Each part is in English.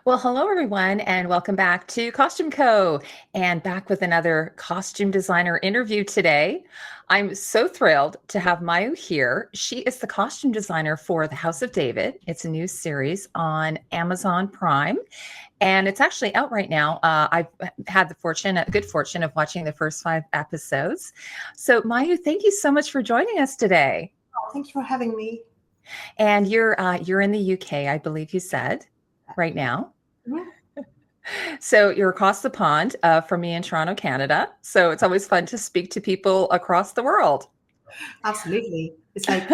Well, hello everyone, and welcome back to costumeco, and back with another costume designer interview today. I'm so thrilled to have Mayu here. She is the costume designer for The House of David. It's a new series on Amazon Prime, and it's actually out right now. I've had a good fortune of watching the first 5 episodes. So, Mayu, thank you so much for joining us today. Oh, thank you for having me. And you're in the UK, I believe you said, right now. Mhm. So you're across the pond from me in Toronto, Canada. So it's always fun to speak to people across the world. Absolutely. It's like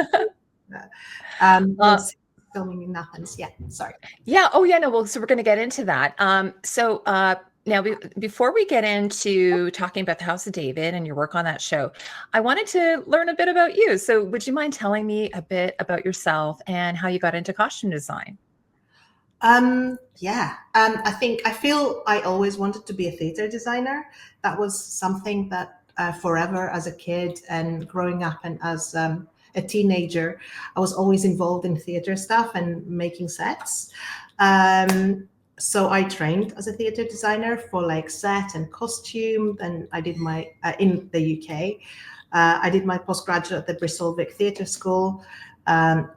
Uh, you'll see filming in Athens. Yeah, sorry. yeah. Oh, yeah. No. Well, so we're going to get into that. Now, before we get into talking about the House of David and your work on that show, I wanted to learn a bit about you. So, would you mind telling me a bit about yourself and how you got into costume design? I feel I always wanted to be a theater designer. That was something that forever as a kid and growing up and as a teenager, I was always involved in theater stuff and making sets. So I trained as a theater designer for like set and costume, and I did my in the UK. I did my postgraduate at the Bristol Vic Theatre School,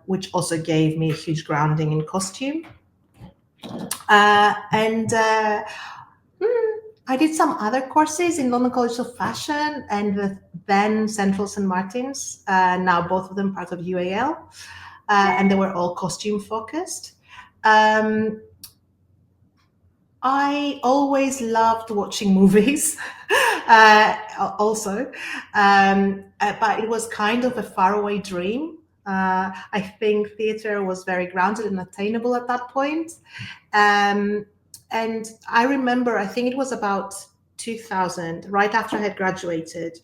which also gave me a huge grounding in costume. And I did some other courses in London College of Fashion and the then Central St. Martin's, now both of them part of UAL, and they were all costume focused. Um, I always loved watching movies, also, but it was kind of a faraway dream. I think theatre was very grounded and attainable at that point. Um, and I remember, I think it was about 2000, right after I had graduated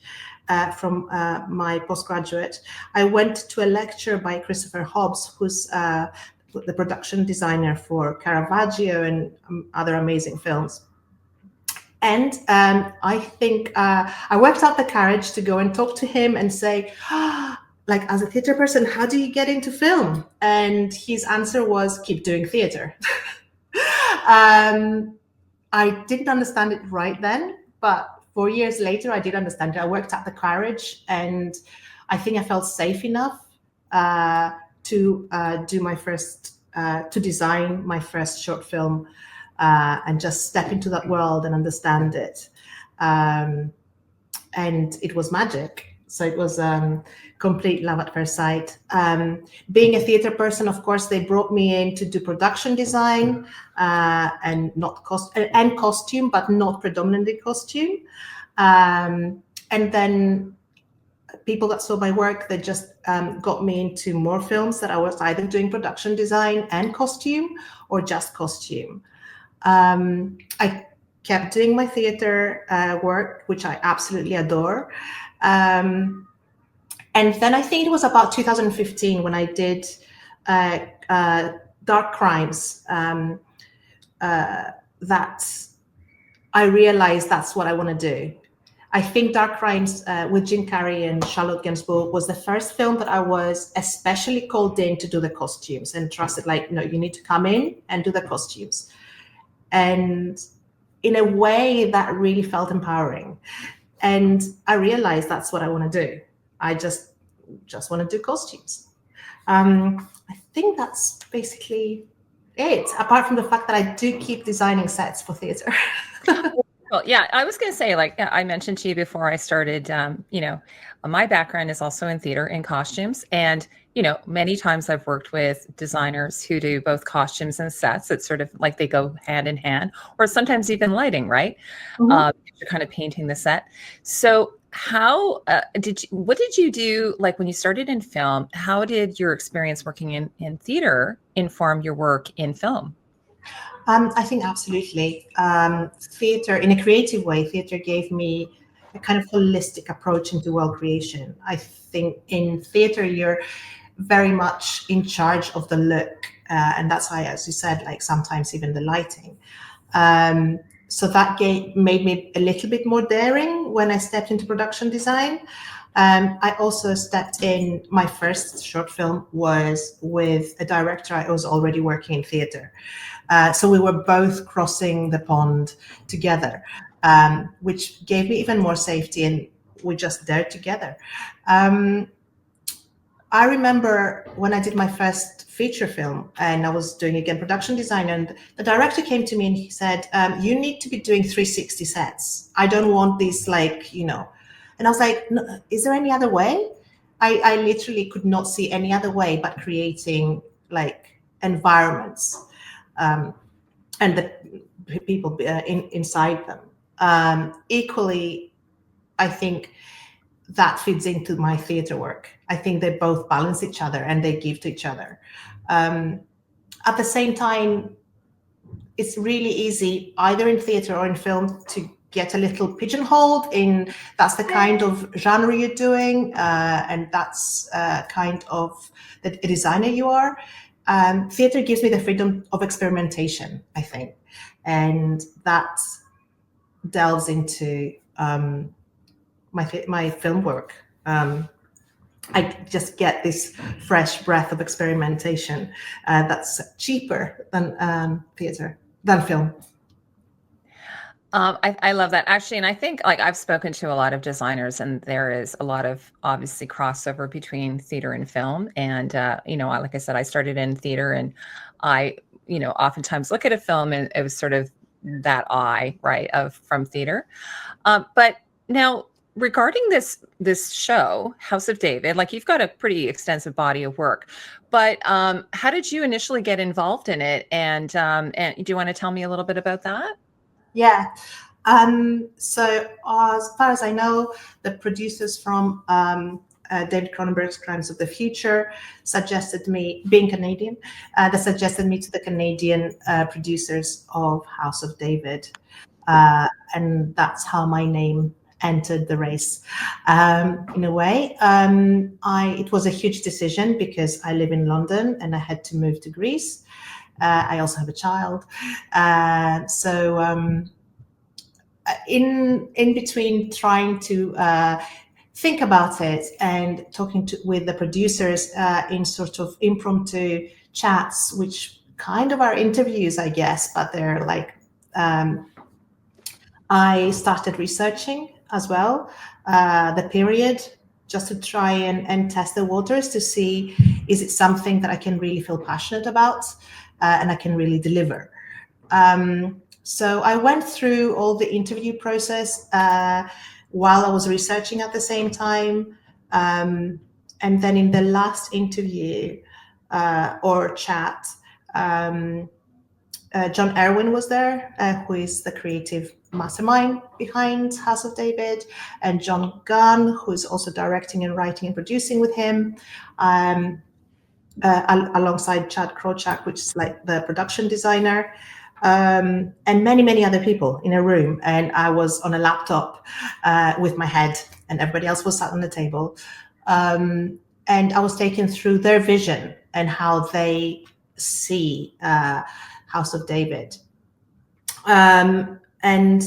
from my postgraduate, I went to a lecture by Christopher Hobbs, who's the production designer for Caravaggio and other amazing films. And I think I worked out the courage to go and talk to him and say, like, as a theater person, how do you get into film? And his answer was, keep doing theater. I didn't understand it right then, but 4 years later, I did understand it. I worked out the courage, and I think I felt safe enough to do my first, to design my first short film, and just step into that world and understand it. And it was magic. So it was complete love at first sight. Being a theater person, of course, they brought me in to do production design and not and costume, but not predominantly costume. And then people that saw my work, they just got me into more films that I was either doing production design and costume or just costume. I kept doing my theater work, which I absolutely adore. And then I think it was about 2015 when I did Dark Crimes, that I realized that's what I want to do. I think Dark Crimes with Jim Carrey and Charlotte Gainsbourg was the first film that I was especially called in to do the costumes and trusted, like, no, you need to come in and do the costumes. And in a way that really felt empowering. And I realized that's what I want to do. I just want to do costumes. I think that's basically it, apart from the fact that I do keep designing sets for theater. Well, yeah, I was going to say, like I mentioned to you before I started, my background is also in theater and costumes. And, many times I've worked with designers who do both costumes and sets. It's sort of like they go hand in hand, or sometimes even lighting, right? Mhm. You're kind of painting the set. So what did you do? Like when you started in film, how did your experience working in theater inform your work in film? I think absolutely. Theater, in a creative way, theater gave me a kind of holistic approach into world creation. I think in theater, you're very much in charge of the look. And that's why, as you said, like sometimes even the lighting. So that made me a little bit more daring when I stepped into production design. I also stepped in. My first short film was with a director I was already working in theatre. So we were both crossing the pond together, which gave me even more safety, and we just dared together. Um, I remember when I did my first feature film and I was doing again production design, and the director came to me and he said, "You need to be doing 360 sets. I don't want these And I was like, no, is there any other way? I literally could not see any other way but creating like environments and the people inside them. Equally, I think that feeds into my theatre work. I think they both balance each other and they give to each other. At the same time, it's really easy, either in theatre or in film, to get a little pigeonholed in that's the kind of genre you're doing, and that's kind of the designer you are. Theatre gives me the freedom of experimentation, I think, and that delves into my film work. I just get this fresh breath of experimentation that's cheaper than theatre, than film. I love that actually. And I think like I've spoken to a lot of designers and there is a lot of obviously crossover between theater and film. And, like I said, I started in theater and I, oftentimes look at a film and it was sort of that eye, right, of from theater. But now regarding this show, House of David, like you've got a pretty extensive body of work, but how did you initially get involved in it? And do you want to tell me a little bit about that? Yeah. So as far as I know, the producers from David Cronenberg's Crimes of the Future suggested me, being Canadian, they suggested me to the Canadian producers of House of David. And that's how my name entered the race. In a way, it was a huge decision because I live in London and I had to move to Greece. I also have a child. In between trying to think about it and talking with the producers in sort of impromptu chats, which kind of are interviews, I guess, but they're like, I started researching as well the period, just to try and test the waters to see, is it something that I can really feel passionate about and I can really deliver. So I went through all the interview process while I was researching at the same time. And then in the last interview or chat, John Erwin was there, who is the creative mastermind behind House of David, and John Gunn, who is also directing and writing and producing with him, alongside Chad Krochak, which is like the production designer, and many, many other people in a room. And I was on a laptop with my head, and everybody else was sat on the table. And I was taken through their vision and how they see House of David. And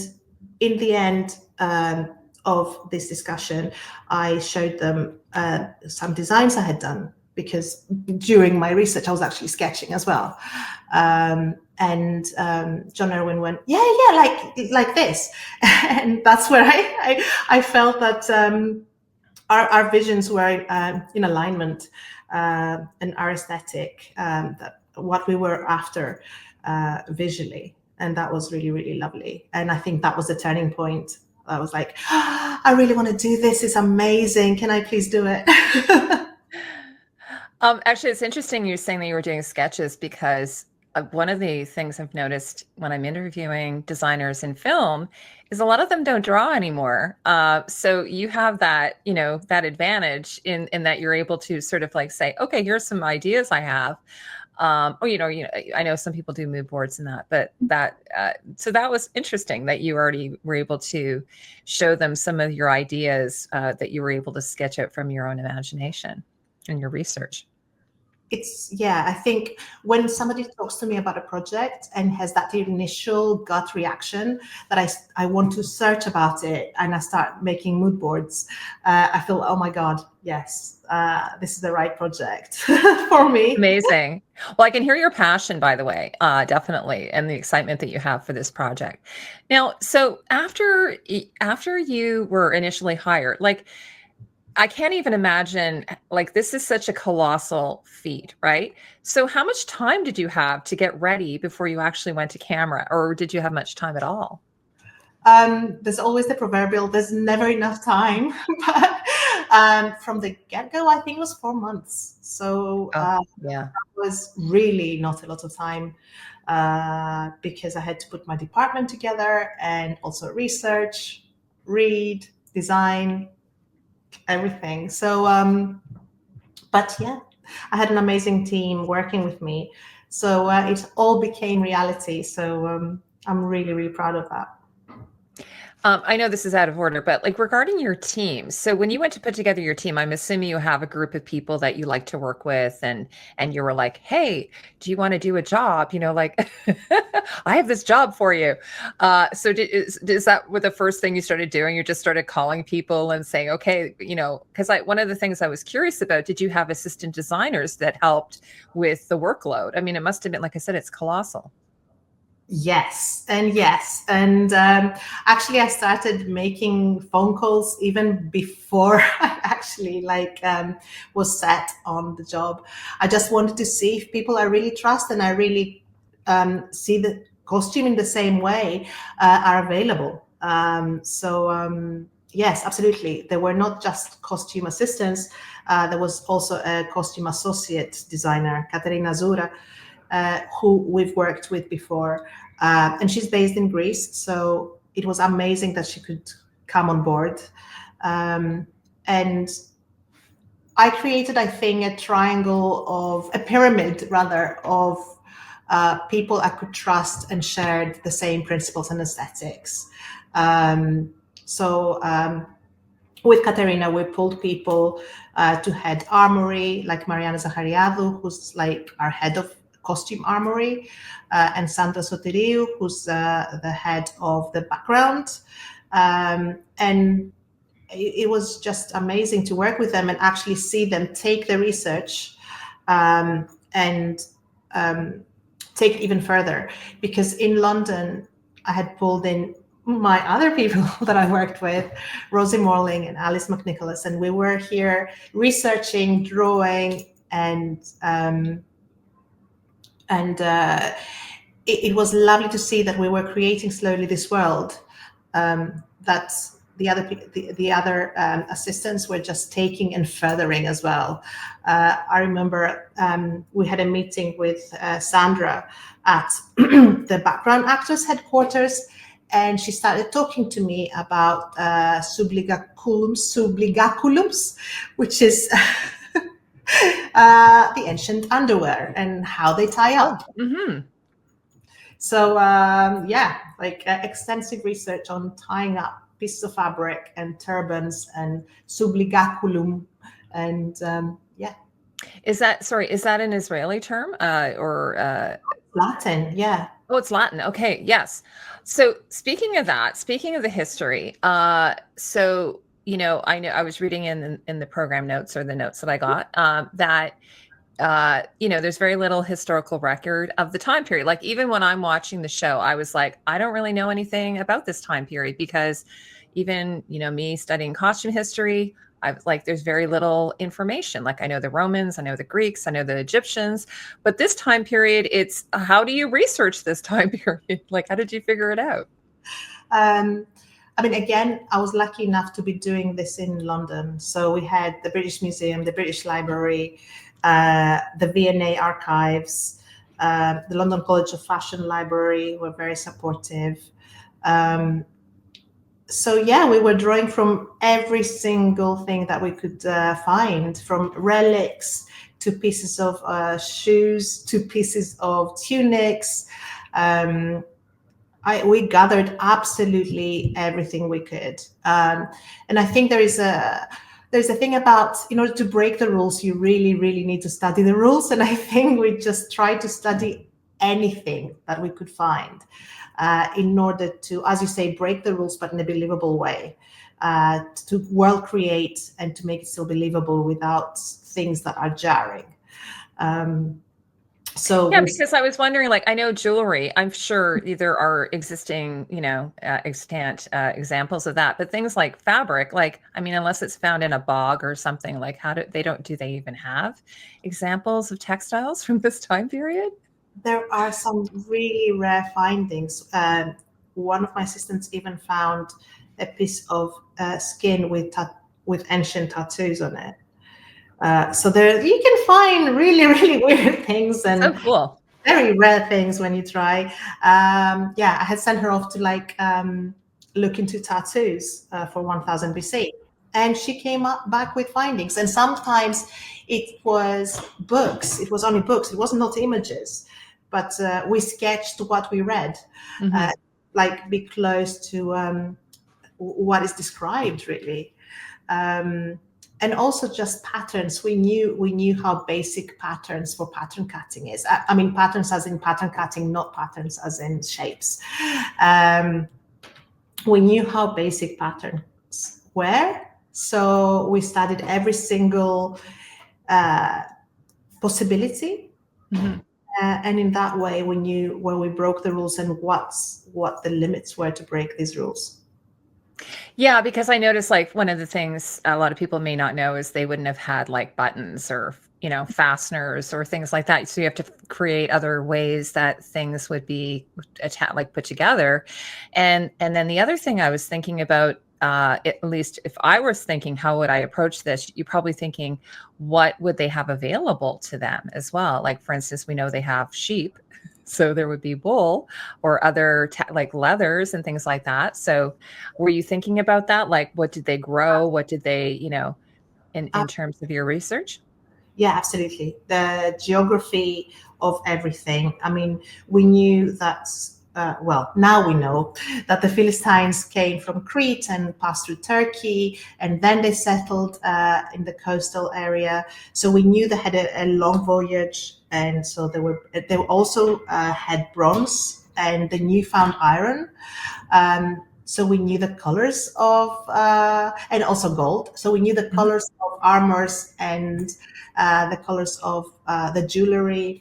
in the end of this discussion, I showed them some designs I had done, because during my research, I was actually sketching as well. And John Erwin went, yeah, like this. And that's where I felt that our visions were in alignment, and our aesthetic, that what we were after visually. And that was really, really lovely. And I think that was the turning point. I was like, oh, I really want to do this. It's amazing. Can I please do it? Actually, it's interesting you're saying that you were doing sketches, because one of the things I've noticed when I'm interviewing designers in film is a lot of them don't draw anymore. So you have that, that advantage in that you're able to sort of like say, okay, here's some ideas I have. I know some people do mood boards and that, but so that was interesting that you already were able to show them some of your ideas that you were able to sketch out from your own imagination and your research. I think when somebody talks to me about a project and has that initial gut reaction that I want to search about it and I start making mood boards, I feel, oh my God, yes, this is the right project for me. Amazing. Well, I can hear your passion, by the way, definitely, and the excitement that you have for this project. Now, so after you were initially hired, like I can't even imagine, like this is such a colossal feat, right? So how much time did you have to get ready before you actually went to camera, or did you have much time at all? There's always the proverbial, there's never enough time. But from the get-go, I think it was 4 months. So Oh, yeah. was really not a lot of time because I had to put my department together and also research, read, design, everything. So, but yeah, I had an amazing team working with me. So it all became reality. So I'm really, really proud of that. I know this is out of order, but like regarding your team. So when you went to put together your team, I'm assuming you have a group of people that you like to work with, and you were like, "Hey, do you want to do a job?" You know, like I have this job for you. So is that what the first thing you started doing? You just started calling people and saying, "Okay, you know," because one of the things I was curious about, did you have assistant designers that helped with the workload? I mean, it must have been, like I said, it's colossal. Yes, and yes. And actually, I started making phone calls even before I actually was set on the job. I just wanted to see if people I really trust and I really see the costume in the same way are available. Yes, absolutely. There were not just costume assistants. There was also a costume associate designer, Katerina Zura, who we've worked with before. And she's based in Greece. So it was amazing that she could come on board. And I created, I think, a pyramid rather, of people I could trust and shared the same principles and aesthetics. With Katerina, we pulled people to head armory, like Mariana Zahariadou, who's like our head of costume armory, and Sandra Sotiriou, who's the head of the background. And it was just amazing to work with them and actually see them take the research and take it even further. Because in London, I had pulled in my other people that I worked with, Rosie Morling and Alice McNicholas, and we were here researching, drawing, and it was lovely to see that we were creating slowly this world that the other assistants were just taking and furthering as well. I remember we had a meeting with Sandra at the background actors headquarters, and she started talking to me about subligaculums, which is the ancient underwear and how they tie Oh, up. So extensive research on tying up pieces of fabric and turbans and subligaculum, and is that an Israeli term or Latin, yeah. Oh, it's Latin. Okay, yes. So speaking of the history, so I know I was reading in the program notes, or the notes that I got, that there's very little historical record of the time period. Like even when I'm watching the show, I was like, I don't really know anything about this time period, because even, me studying costume history, I was like, there's very little information. Like I know the Romans, I know the Greeks, I know the Egyptians, but this time period, it's how do you research this time period? Like, how did you figure it out? I mean, again, I was lucky enough to be doing this in London. So we had the British Museum, the British Library, the V&A archives, the London College of Fashion Library were very supportive. We were drawing from every single thing that we could find, from relics to pieces of shoes to pieces of tunics. We gathered absolutely everything we could. And I think there is there's a thing about, in order to break the rules, you really, really need to study the rules. And I think we just tried to study anything that we could find in order to, as you say, break the rules, but in a believable way, to world create and to make it still believable without things that are jarring. Yeah, because I was wondering, like, I know jewelry, I'm sure there are existing, extant examples of that, but things like fabric, like, I mean, unless it's found in a bog or something, like, do they even have examples of textiles from this time period? There are some really rare findings. One of my assistants even found a piece of skin with ancient tattoos on it. So there, you can find really, really weird things and So cool. very rare things when you try. Yeah, I had sent her off to look into tattoos for 1000 BC, and she came back with findings. And sometimes it was books. It was only books. It was not images, but we sketched what we read, be close to what is described, really. And also just patterns. We knew how basic patterns for pattern cutting is. I mean, patterns as in pattern cutting, not patterns as in shapes. We knew how basic patterns were, so we studied every single possibility. And in that way, we knew where we broke the rules and what the limits were to break these rules. Yeah, because I noticed, like, one of the things a lot of people may not know is they wouldn't have had like buttons or, fasteners or things like that. So you have to create other ways that things would be put together. And then the other thing I was thinking about, at least if I was thinking, how would I approach this? You're probably thinking, what would they have available to them as well? Like, for instance, we know they have sheep. So there would be wool or other like leathers and things like that. So were you thinking about that? Like, what did they grow? What did they, in terms of your research? Yeah, absolutely. The geography of everything. I mean, we knew that, now we know that the Philistines came from Crete and passed through Turkey, and then they settled in the coastal area. So we knew they had a long voyage, and so they also had bronze and the newfound iron. So we knew the colors of, and also gold. So we knew the colors of armors and the colors of the jewelry.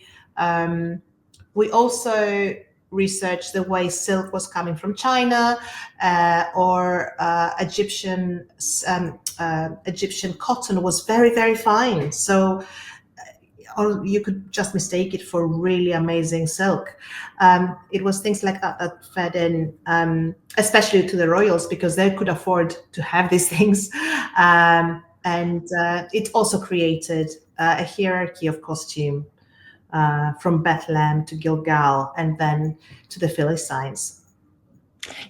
We also researched the way silk was coming from China or Egyptian cotton was very, very fine. So or you could just mistake it for really amazing silk. It was things like that that fed in, especially to the royals, because they could afford to have these things. And it also created a hierarchy of costume from Bethlehem to Gilgal and then to the Philistines.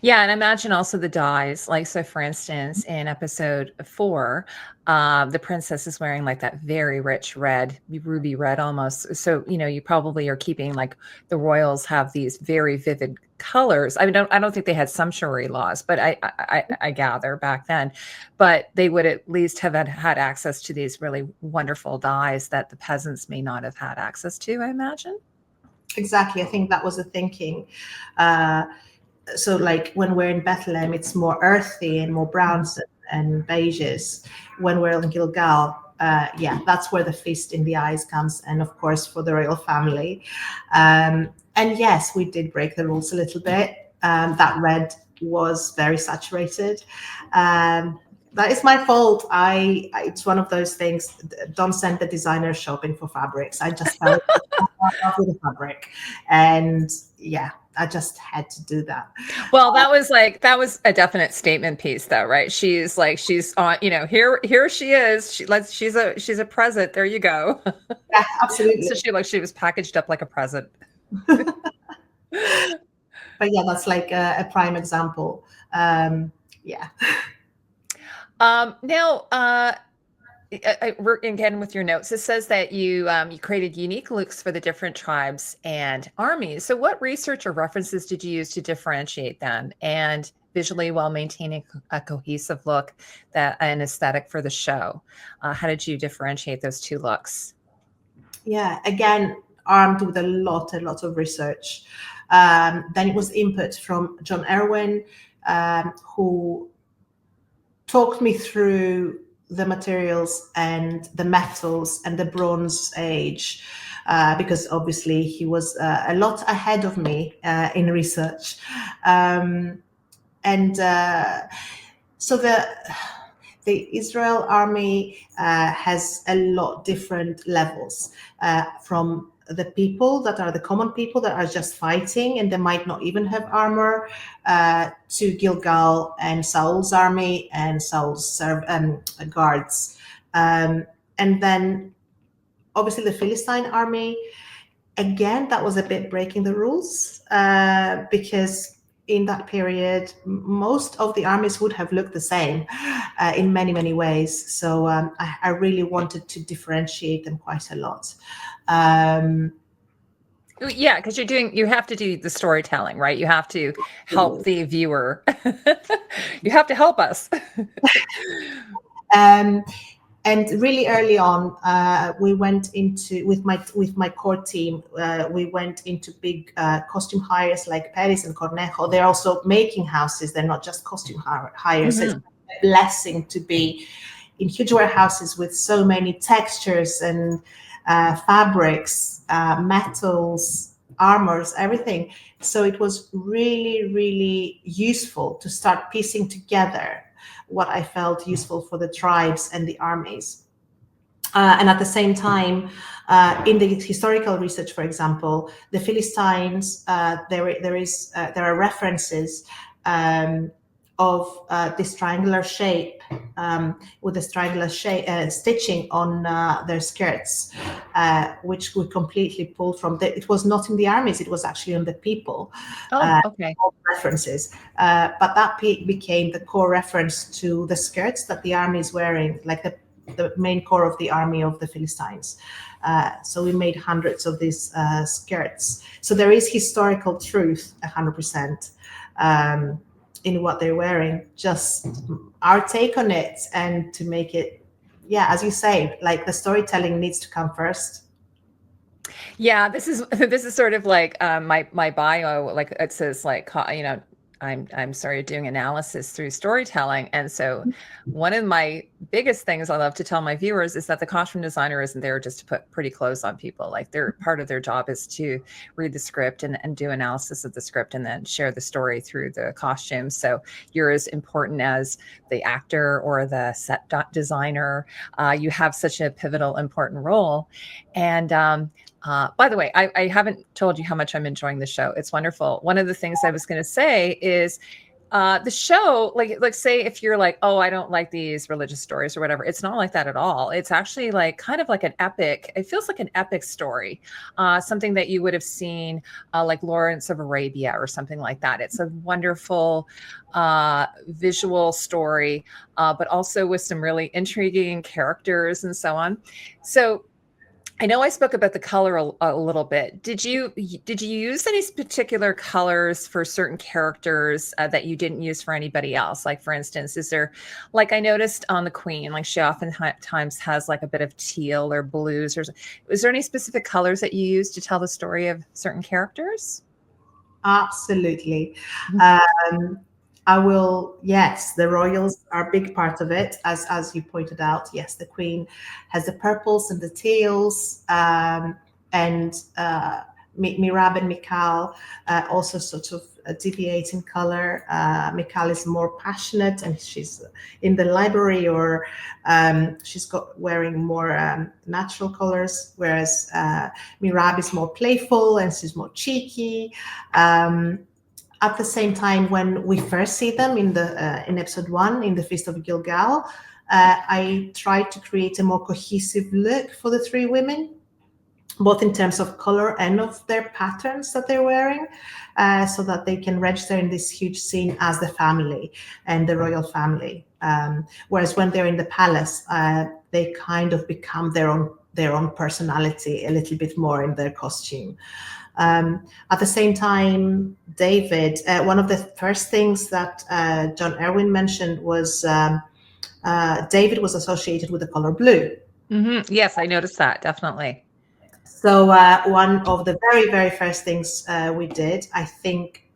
Yeah, and imagine also the dyes. Like, so for instance, in episode 4, the princess is wearing like that very rich red, ruby red almost. So, you probably are keeping, like, the royals have these very vivid colors. I don't think they had sumptuary laws, but I gather back then, but they would at least have had access to these really wonderful dyes that the peasants may not have had access to, I imagine. Exactly. I think that was the thinking. So like when we're in Bethlehem, it's more earthy and more browns and beiges. When we're in Gilgal, that's where the feast in the eyes comes. And of course, for the royal family. And yes, we did break the rules a little bit. That red was very saturated. That is my fault. It's one of those things. Don't send the designer shopping for fabrics. I just fell in love with the fabric, and yeah, I just had to do that. Well, that was a definite statement piece, though, right? She's on, here she is. She's a present. There you go. Yeah, absolutely. So she was packaged up like a present. But yeah, that's like a prime example. Yeah. Now, again with your notes, it says that you created unique looks for the different tribes and armies. So what research or references did you use to differentiate them? And visually while maintaining a cohesive look, that an aesthetic for the show. How did you differentiate those two looks? Yeah, again, armed with a lot of research. Then it was input from John Erwin, who talked me through the materials and the metals and the Bronze Age, because obviously he was a lot ahead of me in research. And so the Israel army has a lot different levels, from the people that are the common people that are just fighting and they might not even have armor, to Gilgal and Saul's army and Saul's guards. And then obviously the Philistine army, again, that was a bit breaking the rules, because in that period, most of the armies would have looked the same in many ways. So I really wanted to differentiate them quite a lot. Yeah, because you have to do the storytelling, right? You have to help the viewer. You have to help us. And really early on, we went into with my core team. We went into big costume hires like Paris and Cornejo. They're also making houses. They're not just costume hires. Mm-hmm. It's a blessing to be in huge warehouses with so many textures and fabrics, metals, armors, everything. So it was really useful to start piecing together what I felt useful for the tribes and the armies. And at the same time, in the historical research, for example, the Philistines, there are references of this triangular shape, with this triangular stitching on their skirts, which we completely pulled from. It was not in the armies; it was actually on the people. Oh, okay. References, but that became the core reference to the skirts that the army is wearing, like the main core of the army of the Philistines. So we made hundreds of these skirts. So there is historical truth, 100%. In what they're wearing, just our take on it, and to make it, yeah, as you say, like the storytelling needs to come first. Yeah, this is sort of like my bio. Like it says, like, I'm sorry, doing analysis through storytelling. And so one of my biggest things I love to tell my viewers is that the costume designer isn't there just to put pretty clothes on people. Like, they're part of their job is to read the script and do analysis of the script and then share the story through the costumes. So you're as important as the actor or the set designer. You have such a pivotal, important role. And by the way, I haven't told you how much I'm enjoying the show. It's wonderful. One of the things I was going to say is the show, like say if you're like, oh, I don't like these religious stories or whatever, it's not like that at all. It's actually like kind of like an epic. It feels like an epic story, something that you would have seen like Lawrence of Arabia or something like that. It's a wonderful visual story, but also with some really intriguing characters and so on. So I know I spoke about the color a little bit. Did you use any particular colors for certain characters that you didn't use for anybody else? Like, for instance, is there, like I noticed on the Queen, like she oftentimes has like a bit of teal or blues, or is there any specific colors that you use to tell the story of certain characters? Absolutely. I will, yes, the royals are a big part of it, as you pointed out. Yes, the Queen has the purples and the teals, and Mirab and Mikal also sort of deviate in color. Mikal is more passionate, and she's in the library, or she's wearing more natural colors, whereas Mirab is more playful and she's more cheeky. At the same time, when we first see them in episode 1, in the Feast of Gilgal, I tried to create a more cohesive look for the 3 women, both in terms of color and of their patterns that they're wearing, so that they can register in this huge scene as the family and the royal family. Whereas when they're in the palace, they kind of become their own personality a little bit more in their costume. At the same time, David, one of the first things that John Erwin mentioned was David was associated with the color blue. Mm-hmm. Yes, I noticed that, definitely. So one of the very, very first things we did, I think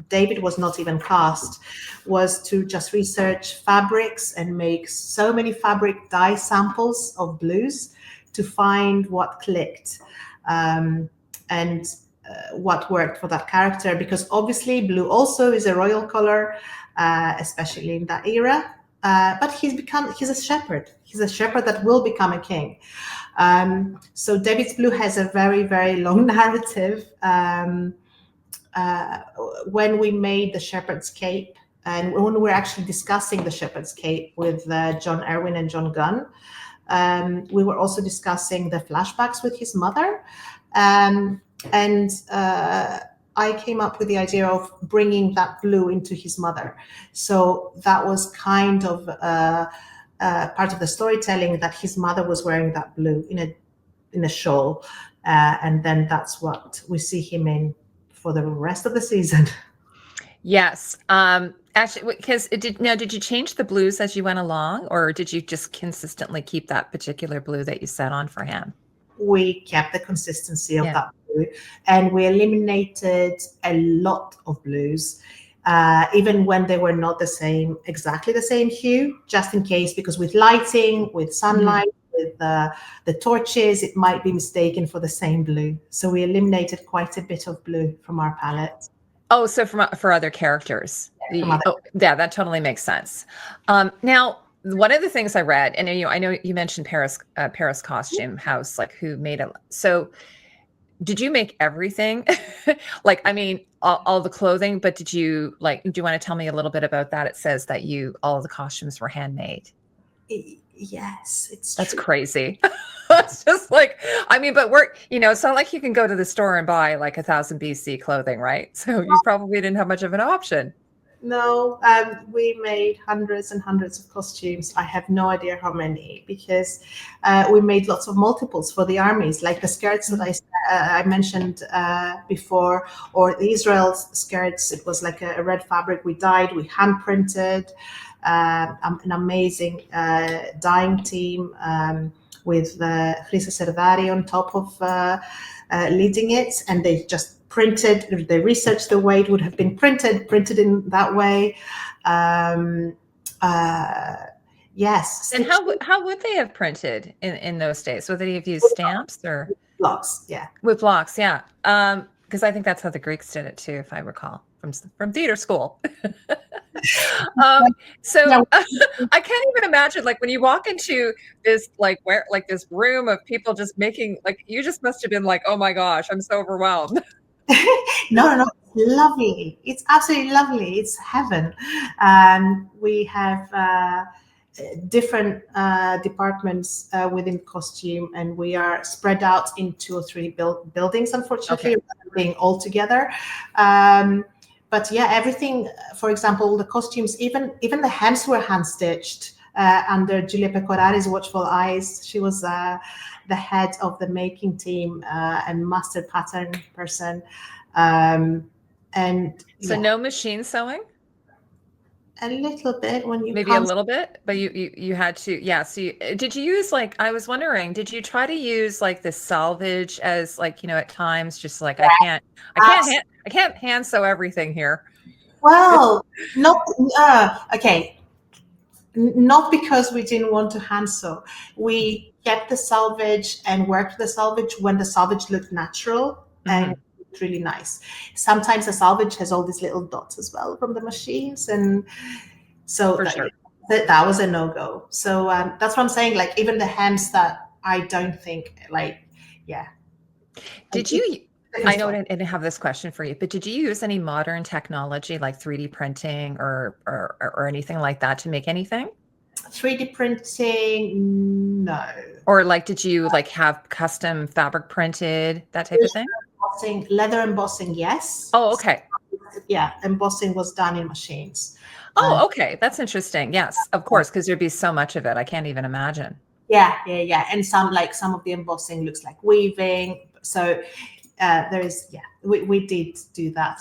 David was not even cast, was to just research fabrics and make so many fabric dye samples of blues to find what clicked and what worked for that character. Because obviously blue also is a royal color, especially in that era. But he's a shepherd. He's a shepherd that will become a king. So David's Blue has a very, very long narrative. When we made the Shepherd's Cape, and when we were actually discussing the Shepherd's Cape with John Erwin and John Gunn, we were also discussing the flashbacks with his mother. And I came up with the idea of bringing that blue into his mother. So that was kind of part of the storytelling, that his mother was wearing that blue in a shawl, and then that's what we see him in for the rest of the season. Yes. Actually, because did you change the blues as you went along, or did you just consistently keep that particular blue that you set on for him? We kept the consistency of that blue, and we eliminated a lot of blues, even when they were not exactly the same hue, just in case, because with lighting, with sunlight, with the torches, it might be mistaken for the same blue. So we eliminated quite a bit of blue from our palette. Oh, so for other characters. Yeah, that totally makes sense. Now, one of the things I read, and I know you mentioned Paris Costume House, like who made it. So did you make everything? Like, I mean, all the clothing, but do you want to tell me a little bit about that? It says that all of the costumes were handmade. Yes, that's true. Crazy. It's just like, I mean, but it's not like you can go to the store and buy like 1000 BC clothing, right? So you probably didn't have much of an option. No, we made hundreds and hundreds of costumes. I have no idea how many, because we made lots of multiples for the armies, like the skirts that I mentioned before, or the Israel's skirts. It was like a red fabric we dyed, we hand printed, an amazing dyeing team with Frisa Servari on top of leading it, and they just they researched the way it would have been printed in that way. Yes. And how would they have printed in those days? Would they have used stamps or blocks? Yeah. With blocks, yeah. Because I think that's how the Greeks did it too, if I recall from theater school. So I can't even imagine, like, when you walk into this this room of people just making, like, you just must have been like, oh my gosh, I'm so overwhelmed. No, it's lovely. It's absolutely lovely. It's heaven. We have different departments within costume, and we are spread out in 2 or 3 buildings, unfortunately, being all together. But yeah, everything, for example, the costumes, even the hands were hand stitched under Giulia Pecorari's watchful eyes. She was the head of the making team and master pattern person. And so no machine sewing? A little bit when you maybe a little bit, but you had to, yeah. So did you use, like, I was wondering, did you try to use like the salvage as, like, at times, just like, I can't hand sew everything here? Well, not okay. Not because we didn't want to hand sew. We kept the salvage and worked the salvage when the salvage looked natural and looked really nice. Sometimes the salvage has all these little dots as well from the machines, and so that was a no-go. So that's what I'm saying. Like, even the hands that I don't think, like, yeah. Did you? I know I didn't have this question for you, but did you use any modern technology like 3D printing or anything like that to make anything? 3D printing, no. Or, like, did you like have custom fabric printed, that type of thing? Leather embossing, yes. Oh, okay. Yeah, embossing was done in machines. Oh, okay. That's interesting. Yes, of course, because there'd be so much of it. I can't even imagine. Yeah. And some of the embossing looks like weaving. So there is, yeah, we did do that.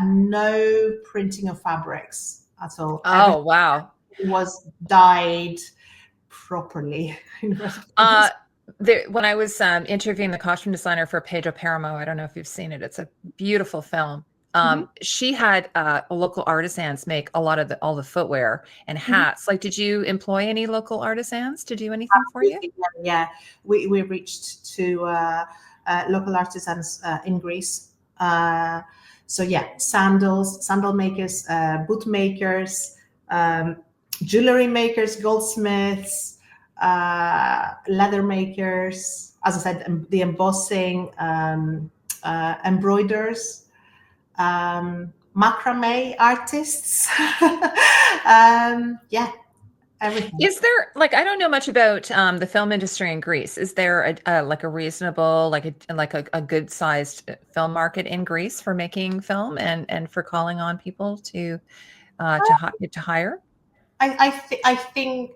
No printing of fabrics at all. Oh, Everything wow. was dyed properly. Uh, when I was interviewing the costume designer for Pedro Paramo, I don't know if you've seen it. It's a beautiful film. Mhm, She had local artisans make a lot of all the footwear and mhm. hats. Like, did you employ any local artisans to do anything for you? Yeah, we reached to local artisans in Greece. So yeah, sandal makers, boot makers, um, jewelry makers, goldsmiths, leather makers. As I said, the embossing, embroiders, macrame artists. Yeah, everything. Is there like I don't know much about the film industry in Greece. Is there like a reasonable a good sized film market in Greece for making film and for calling on people to hire? I think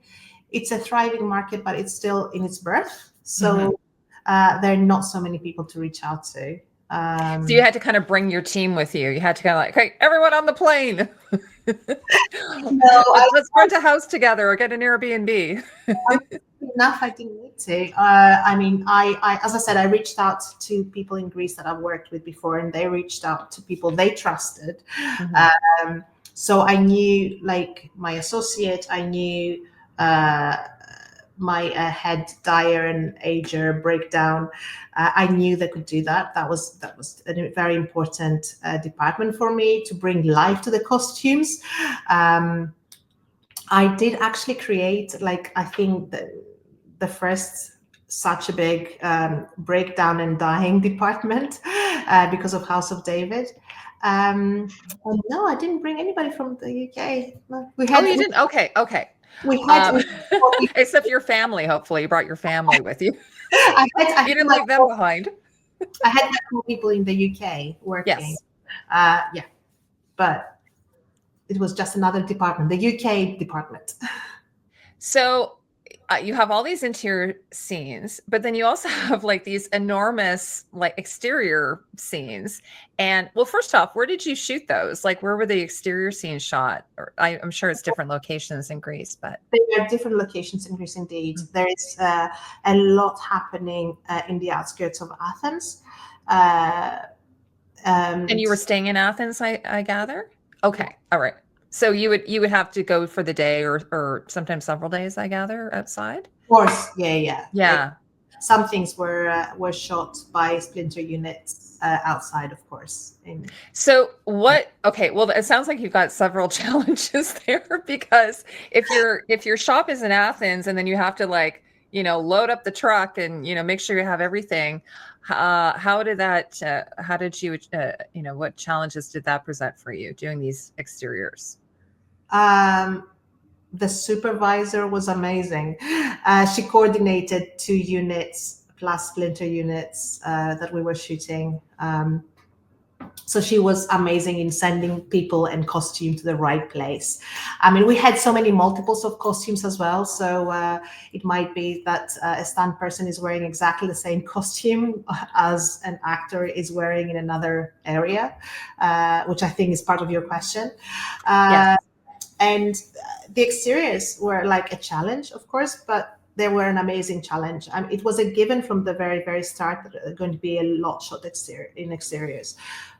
it's a thriving market, but it's still in its birth. Hmm. So there are not so many people to reach out to. So you Um, had to kind of bring your team with you. You had to kind of like, hey, everyone on the plane. no, Let's rent a house together or get an Airbnb. enough. I didn't need to. I mean, as I said, I reached out to people in Greece that I've worked with before, and they reached out to people they trusted. Hmm. Um, so I knew, like my associate, I knew uh, my head dyer and ager breakdown. I knew they could do that. That was a very important department for me to bring life to the costumes. Um, I did actually create, like, I think the first such a big breakdown and dyeing department because of House of David. And no, I didn't bring anybody from the UK. No, Oh, you didn't? Okay, okay. we had, Um, we, except your family, hopefully. You brought your family with you. I You had didn't like leave them behind. I had like four people in the UK working. Yes. Yeah, but it was just another department, the UK department. So you have all these interior scenes, but then you also have like these enormous like exterior scenes. And well, first off, where did you shoot those? Like, where were the exterior scenes shot? Or I'm sure it's different locations in Greece, but There are different locations in Greece indeed. There is a lot happening in the outskirts of Athens. Uh, and um, you were staying in Athens, I gather. Okay, all right. So you would have to go for the day or sometimes several days, I gather, outside. of course, yeah, yeah. Like Yeah. some things were shot by splinter units outside, of course. So what, okay, well, it sounds like you've got several challenges there because if your shop is in Athens and then you have to like, load up the truck and, make sure you have everything, how did you, what challenges did that present for you doing these exteriors? Um, the supervisor was amazing. She coordinated 2 units plus splinter units that we were shooting. So she was amazing in sending people and costume to the right place. I mean, we had so many multiples of costumes as well. So it might be that a stunt person is wearing exactly the same costume as an actor is wearing in another area, which I think is part of your question. Yes. And the exteriors were like a challenge, of course, but they were an amazing challenge. I mean, it was a given from the very, very start that there are going to be a lot shot in exteriors.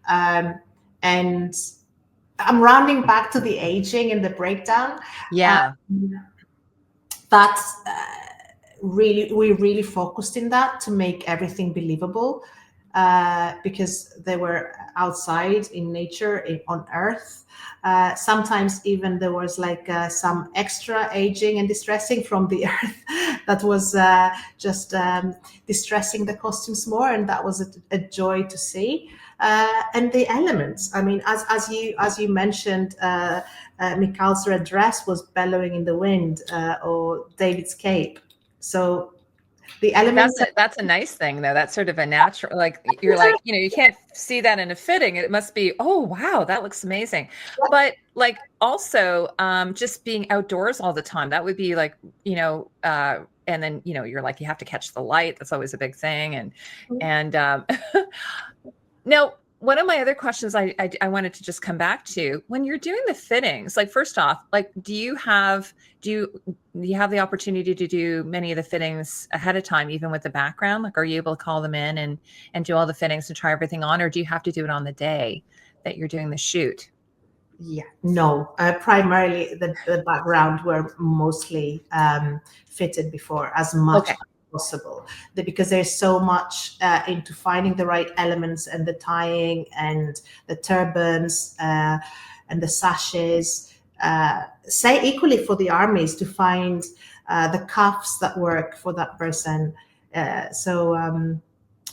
Um, and I'm rounding back to the aging and the breakdown. Yeah. That's really, we really focused in that to make everything believable because they were outside in nature, on Earth. Sometimes even there was like some extra aging and distressing from the Earth that was just distressing the costumes more, and that was a joy to see. And the elements. I mean, as you mentioned, Mikhail's red dress was bellowing in the wind, or David's cape. So the elements. That's a nice thing though. That's sort of a natural, like you're like, you can't see that in a fitting. It must be, oh wow, that looks amazing. But like also just being outdoors all the time, that would be like, and then, you know, you're like, you have to catch the light. That's always a big thing. And now, one of my other questions I wanted to just come back to, when you're doing the fittings, like first off, like do you have the opportunity to do many of the fittings ahead of time, even with the background? Like, are you able to call them in and do all the fittings and try everything on, or do you have to do it on the day that you're doing the shoot? Yeah, no. Primarily, the background were mostly fitted before, as much Okay. as possible, because there's so much into finding the right elements and the tying and the turbans and the sashes. Say equally for the armies to find the cuffs that work for that person.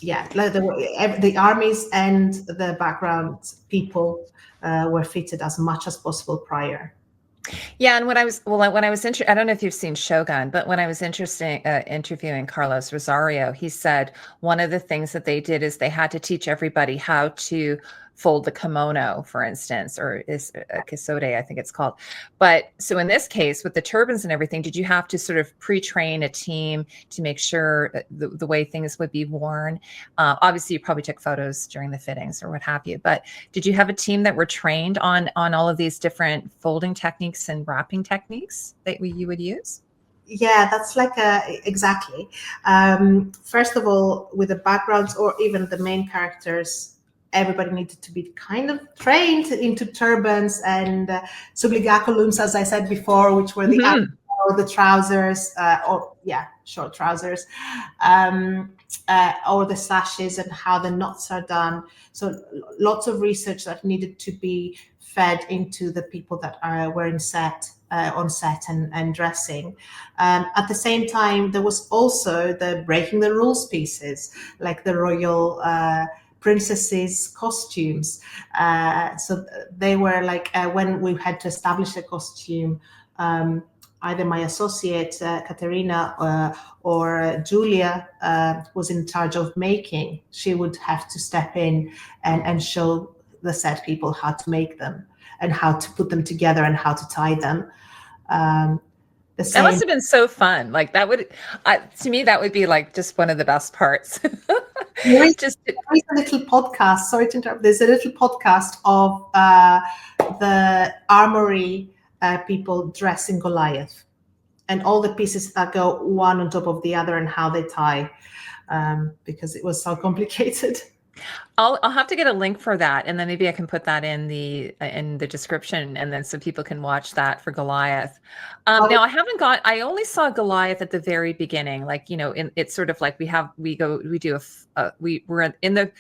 Yeah, like the armies and the background people were fitted as much as possible prior. Yeah, and when I was I don't know if you've seen Shogun, but when I was interviewing Carlos Rosario, he said one of the things that they did is they had to teach everybody how to fold the kimono, for instance, or is kisode, I think it's called. But so in this case, with the turbans and everything, did you have to sort of pre-train a team to make sure the way things would be worn? Obviously, you probably took photos during the fittings or what have you, but did you have a team that were trained on all of these different folding techniques and wrapping techniques that you would use? Yeah, that's like exactly. First of all, with the backgrounds or even the main characters, everybody needed to be kind of trained into turbans and subligaculums, as I said before, which were the or the trousers, or yeah, short trousers, or the sashes and how the knots are done. So lots of research that needed to be fed into the people that were on set and dressing. At the same time, there was also the breaking the rules pieces, like the royal princesses' costumes. So they were like when we had to establish a costume. Either my associate Katerina or Julia was in charge of making. She would have to step in and show the set people how to make them and how to put them together and how to tie them. The That must same. have been so fun. Like that would, to me, that would be like just one of the best parts. There is, Just there is a little podcast. Sorry to interrupt. There's a little podcast of the armory people dressing Goliath and all the pieces that go one on top of the other and how they tie, because it was so complicated. I'll have to get a link for that, and then maybe I can put that in the description, and then so people can watch that for Goliath. Now I only saw Goliath at the very beginning, like it's sort of like we're in the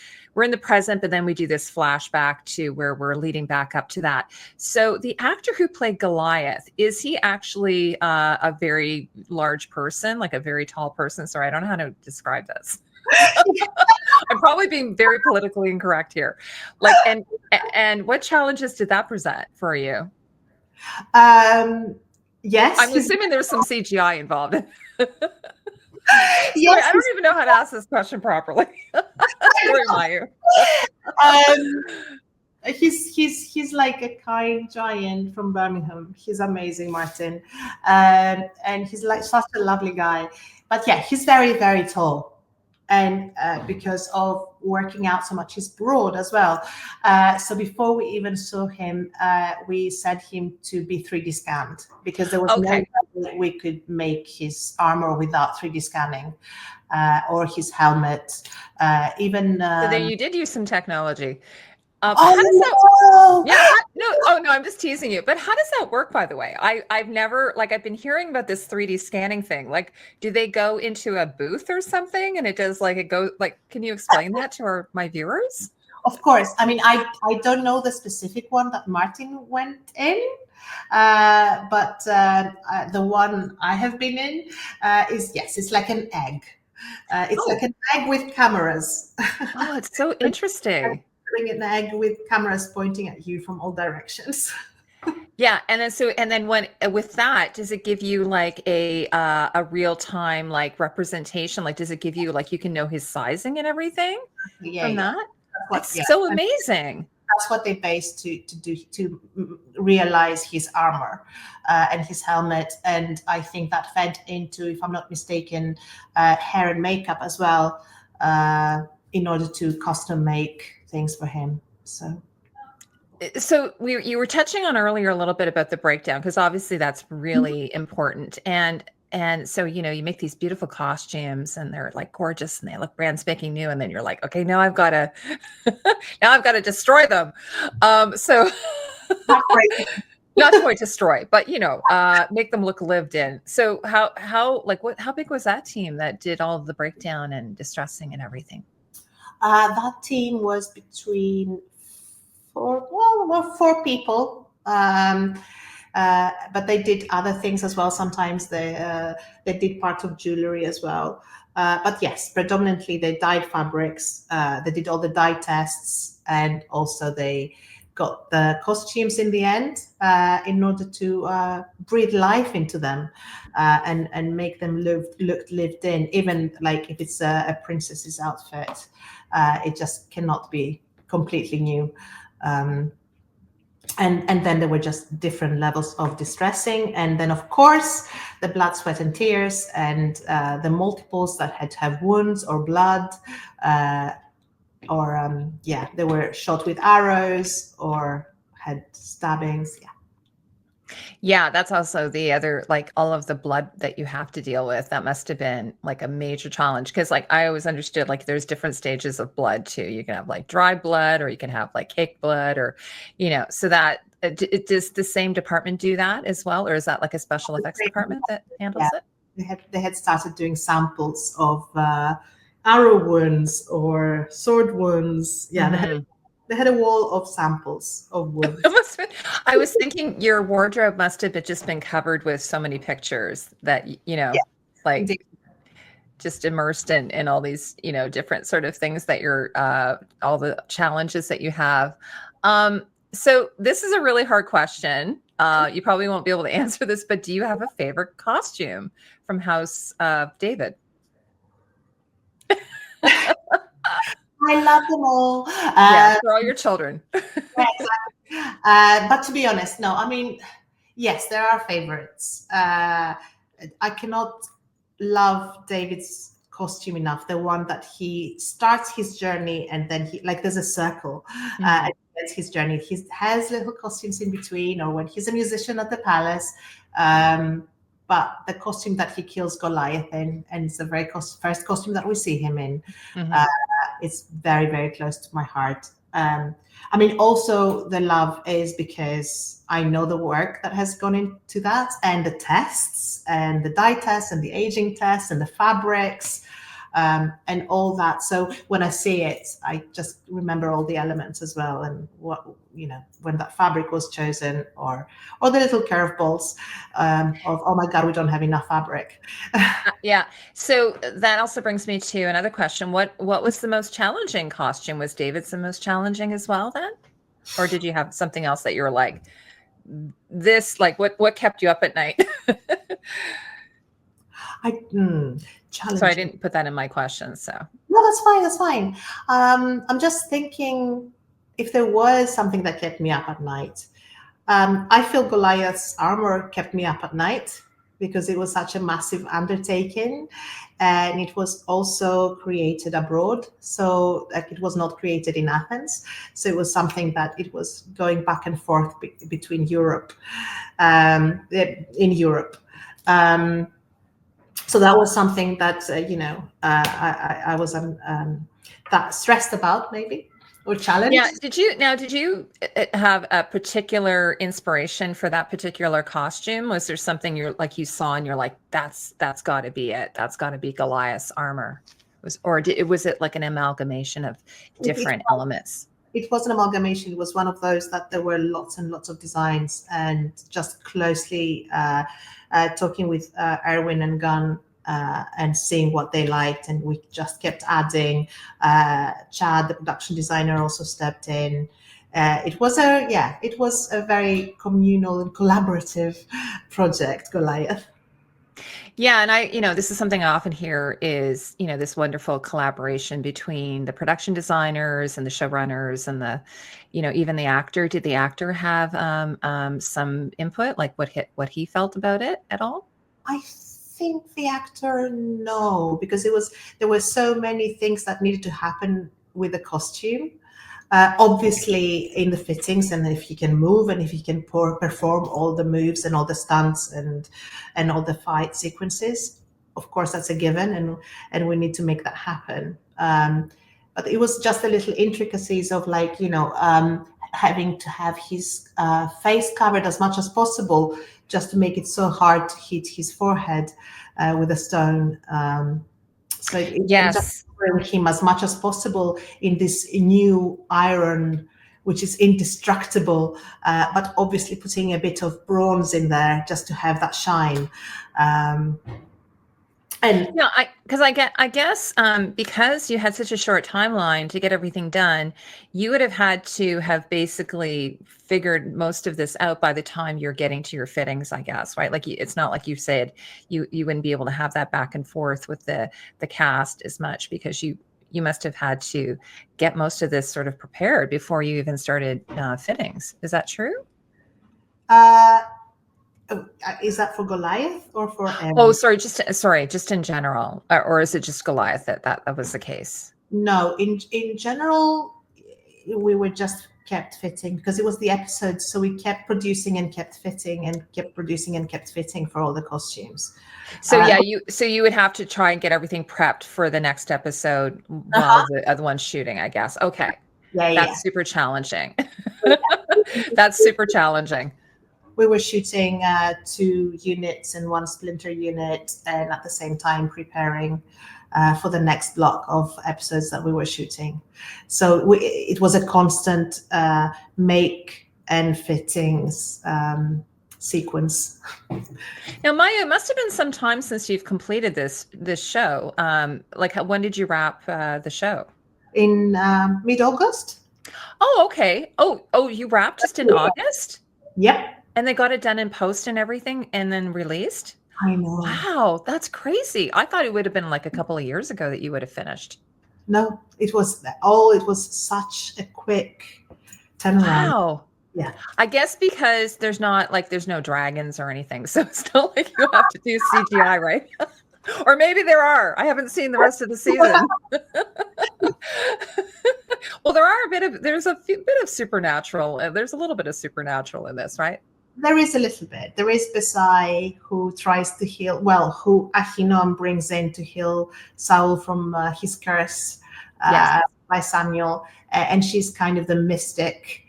present, but then we do this flashback to where we're leading back up to that. So the actor who played Goliath, is he actually a very large person, like a very tall person? Sorry, I don't know how to describe this. I'm probably being very politically incorrect here. Like, and what challenges did that present for you? Yes, I'm assuming there's some CGI involved. Sorry, yes, I don't even know how to ask this question properly. Sorry, Mayu. He's like a kind giant from Birmingham. He's amazing, Martin, and he's like such a lovely guy. But yeah, he's very, very tall. And because of working out so much, he's broad as well. So before we even saw him, we set him to be 3D scanned because there was no way we could make his armor without 3D scanning or his helmet. So there you did use some technology. Oh, how does that? no! Yeah, oh no, I'm just teasing you. But how does that work, by the way? I've never, like, I've been hearing about this 3D scanning thing. Like, do they go into a booth or something and it does like it goes like? Can you explain that to my viewers? Of course. I mean, I don't know the specific one that Martin went in, but the one I have been in is, yes, it's like an egg. It's like an egg with cameras. Oh, it's so interesting. An egg with cameras pointing at you from all directions. Yeah, and then when with that, does it give you like a real time like representation? Like, does it give you like you can know his sizing and everything from that? That's so amazing. that's what they based to realize his armor and his helmet. And I think that fed into, if I'm not mistaken, hair and makeup as well, in order to custom make things for him. So you were touching on earlier a little bit about the breakdown, because obviously that's really important. And so, you know, you make these beautiful costumes and they're like gorgeous and they look brand spanking new. And then you're like, okay, now I've got to, now I've got to destroy them. So Not great. not quite destroy, but you know, make them look lived in. So how big was that team that did all of the breakdown and distressing and everything? That team was between four people. But they did other things as well. Sometimes they did part of jewelry as well. But yes, predominantly they dyed fabrics. They did all the dye tests, and also they got the costumes in the end in order to breathe life into them and make them look lived in. Even like if it's a princess's outfit, it just cannot be completely new. And then there were just different levels of distressing. And then, of course, the blood, sweat, and tears, and the multiples that had to have wounds or blood, they were shot with arrows or had stabbings. Yeah. Yeah, that's also the other, like all of the blood that you have to deal with. That must have been like a major challenge, because like I always understood like there's different stages of blood too. You can have like dry blood, or you can have like cake blood, or, you know, so that does the same department do that as well? Or is that like a special effects department that handles it? They had started doing samples of arrow wounds or sword wounds. Yeah, they had a wall of samples of wounds. I was thinking your wardrobe must have just been covered with so many pictures that, you know, like indeed, just immersed in all these, you know, different sort of things that you're, all the challenges that you have. So this is a really hard question. You probably won't be able to answer this, but do you have a favorite costume from House David? I love them all. Yeah, for all your children. Yeah, exactly. But to be honest, no. I mean, yes, there are favorites. I cannot love David's costume enough. The one that he starts his journey and then he, like, there's a circle. And that's his journey. He has little costumes in between, or when he's a musician at the palace. But the costume that he kills Goliath in, and it's the very first costume that we see him in, it's very, very close to my heart. I mean, also the love is because I know the work that has gone into that, and the tests, and the dye tests, and the aging tests, and the fabrics, and all that. So when I see it, I just remember all the elements as well, and what, you know, when that fabric was chosen, or the little curveballs of, oh my God, we don't have enough fabric. Yeah. So that also brings me to another question. What was the most challenging costume? Was David's the most challenging as well then? Or did you have something else that you were like, this, like what kept you up at night? So I didn't put that in my question. So no, that's fine. That's fine. I'm just thinking if there was something that kept me up at night. I feel Goliath's armor kept me up at night because it was such a massive undertaking, and it was also created abroad. So like, it was not created in Athens. So it was something that it was going back and forth between Europe, in Europe. So that was something that, I was that stressed about, maybe, or challenged. Yeah. Did you have a particular inspiration for that particular costume? Was there something you saw and you're like, that's got to be it. That's got to be Goliath's armor. Was it like an amalgamation of different elements? It was an amalgamation. It was one of those that there were lots and lots of designs, and just closely talking with Erwin and Gunn and seeing what they liked, and we just kept adding. Chad, the production designer, also stepped in. It was a very communal and collaborative project, Goliath. Yeah, and this is something I often hear is, this wonderful collaboration between the production designers and the showrunners and even the actor. Did the actor have some input, like what he felt about it at all? I think the actor, no, because there were so many things that needed to happen with the costume. Obviously, in the fittings, and if he can move and if he can perform all the moves and all the stunts and all the fight sequences, of course that's a given, and we need to make that happen. But it was just the little intricacies of, like, having to have his face covered as much as possible, just to make it so hard to hit his forehead with a stone. And just Yes. covering him as much as possible in this new iron, which is indestructible, but obviously putting a bit of bronze in there just to have that shine. Um, and Yeah, I guess because you had such a short timeline to get everything done, you would have had to have basically figured most of this out by the time you're getting to your fittings, I guess, right? Like it's not like you said you wouldn't be able to have that back and forth with the cast as much because you must have had to get most of this sort of prepared before you even started fittings. Is that true? uh, is that for Goliath or for Oh, M? sorry, just in general, or is it just Goliath that was the case? No, in general, we were just kept fitting because it was the episode, so we kept producing and kept fitting and kept producing and kept fitting for all the costumes. So Uh, yeah, you would have to try and get everything prepped for the next episode while uh-huh. the other one's shooting, I guess. Okay. Yeah, yeah. That's super challenging. So, yeah. That's super challenging. We were shooting 2 units and one splinter unit, and at the same time preparing for the next block of episodes that we were shooting. So it was a constant make and fittings sequence. Now, Maya, it must have been some time since you've completed this show. Like when did you wrap the show? In mid-August. Oh, okay. Oh, you wrapped just in August? Yep, And they got it done in post and everything and then released? I know. Wow, that's crazy. I thought it would have been like a couple of years ago that you would have finished. No, it was such a quick turnaround. Wow. Yeah. I guess because there's no dragons or anything. So it's not like you have to do CGI, right? Or maybe there are. I haven't seen the rest of the season. Well, there's a bit of supernatural. There's a little bit of supernatural in this, right? There is a little bit. There is Besai who tries to heal, well, who Ahinoam brings in to heal Saul from his curse Yes. by Samuel. And she's kind of the mystic,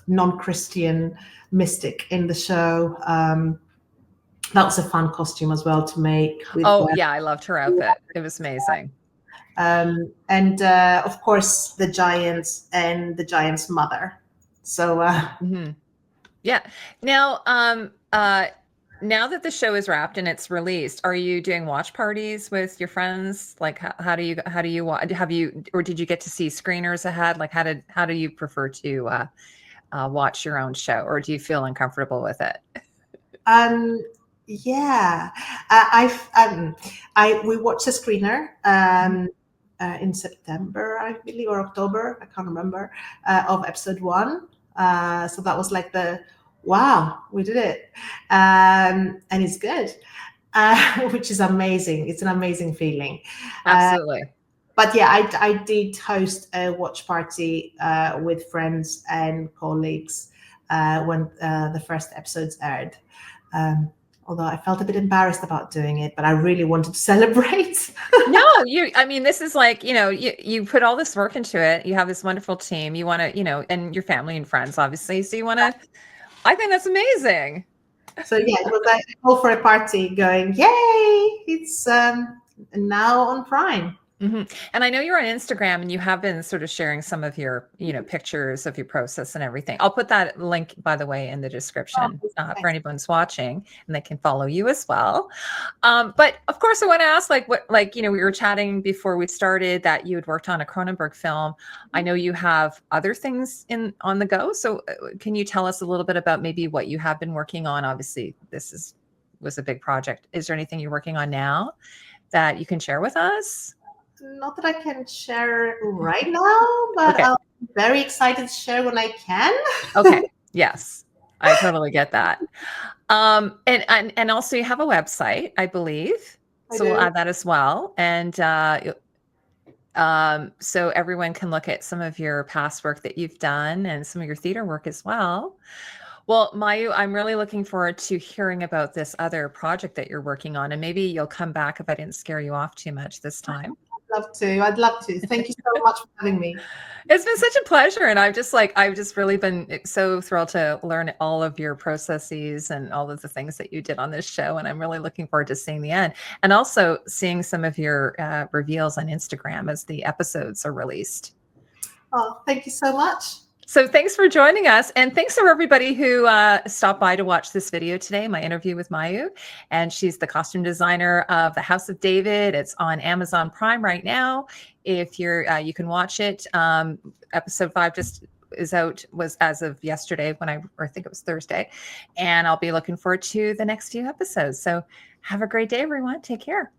non-Christian mystic in the show. That was a fun costume as well to make. Oh, yeah, I loved her outfit. It was amazing. And of course, the giants and the giant's mother. So Mhm. Yeah. Now, now that the show is wrapped and it's released, are you doing watch parties with your friends? Like, how do you have you or did you get to see screeners ahead? Like, how do you prefer to watch your own show, or do you feel uncomfortable with it? Um, yeah, I we watched a screener in September, I believe, or October. I can't remember of episode 1. So that was like wow, we did it, and it's good, which is amazing. It's an amazing feeling. Absolutely. But yeah, I did host a watch party with friends and colleagues when the first episodes aired. Um, Although I felt a bit embarrassed about doing it, but I really wanted to celebrate. No, I mean, this is like, you put all this work into it. You have this wonderful team. You want to, and your family and friends, obviously. So you want to, I think that's amazing. So yeah, it was like a call for a party going, yay, it's now on Prime. And I know you're on Instagram and you have been sort of sharing some of your, pictures of your process and everything. I'll put that link, by the way, in the description for anyone's watching, and they can follow you as well. But of course, I want to ask, we were chatting before we started that you had worked on a Cronenberg film. I know you have other things on the go. So can you tell us a little bit about maybe what you have been working on? Obviously, this is was a big project. Is there anything you're working on now that you can share with us? Not that I can share right now, but Okay. I'm very excited to share when I can. Okay. Yes, I totally get that. And also you have a website, I believe. I So we'll do. add that as well. And so everyone can look at some of your past work that you've done and some of your theater work as well. Well, Mayu, I'm really looking forward to hearing about this other project that you're working on, and maybe you'll come back if I didn't scare you off too much this time. I'd love to. I'd love to. Thank you so much for having me. It's been such a pleasure, and I've just really been so thrilled to learn all of your processes and all of the things that you did on this show, and I'm really looking forward to seeing the end, and also seeing some of your reveals on Instagram as the episodes are released. Oh, thank you so much. So thanks for joining us. And thanks for everybody who stopped by to watch this video today, my interview with Mayu. And she's the costume designer of The House of David. It's on Amazon Prime right now. If you're, you can watch it. Episode 5 just is out, was as of yesterday when or I think it was Thursday. And I'll be looking forward to the next few episodes. So have a great day, everyone. Take care.